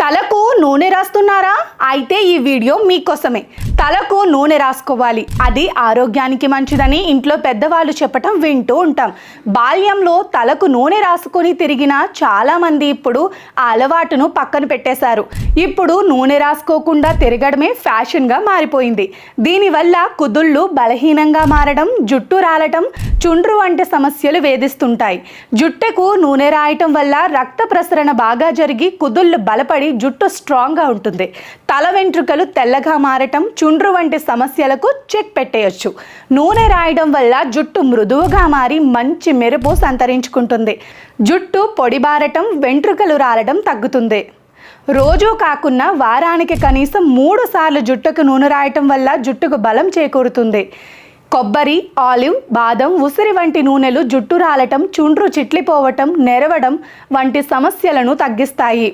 తలకు నూనె రాస్తున్నారా? అయితే ఈ వీడియో మీకోసమే. తలకు నూనె రాసుకోవాలి, అది ఆరోగ్యానికి మంచిదని ఇంట్లో పెద్దవాళ్ళు చెప్పటం వింటూ ఉంటాం. బాల్యంలో తలకు నూనె రాసుకొని తిరిగిన చాలామంది ఇప్పుడు ఆ అలవాటును పక్కన పెట్టేశారు. ఇప్పుడు నూనె రాసుకోకుండా తిరగడమే ఫ్యాషన్గా మారిపోయింది. దీనివల్ల కుదుళ్ళు బలహీనంగా మారడం, జుట్టు రాలటం, చుండ్రు వంటి సమస్యలు వేధిస్తుంటాయి. జుట్టుకు నూనె రాయటం వల్ల రక్త ప్రసరణ బాగా జరిగి కుదుళ్ళు బలపడి జుట్టు స్ట్రాంగ్గా ఉంటుంది. తల వెంట్రుకలు తెల్లగా మారటం, చుండ్రు వంటి సమస్యలకు చెక్ పెట్టేయచ్చు. నూనె రాయడం వల్ల జుట్టు మృదువుగా మారి మంచి మెరుపు సంతరించుకుంటుంది. జుట్టు పొడిబారటం, వెంట్రుకలు రాలడం తగ్గుతుంది. రోజూ కాకుండా వారానికి కనీసం 3 సార్లు జుట్టుకు నూనె రాయటం వల్ల జుట్టుకు బలం చేకూరుతుంది. కొబ్బరి, ఆలివ్, బాదం, ఉసిరి వంటి నూనెలు జుట్టు రాలటం, చుండ్రు చిట్లిపోవటం, నెరవడం వంటి సమస్యలను తగ్గిస్తాయి.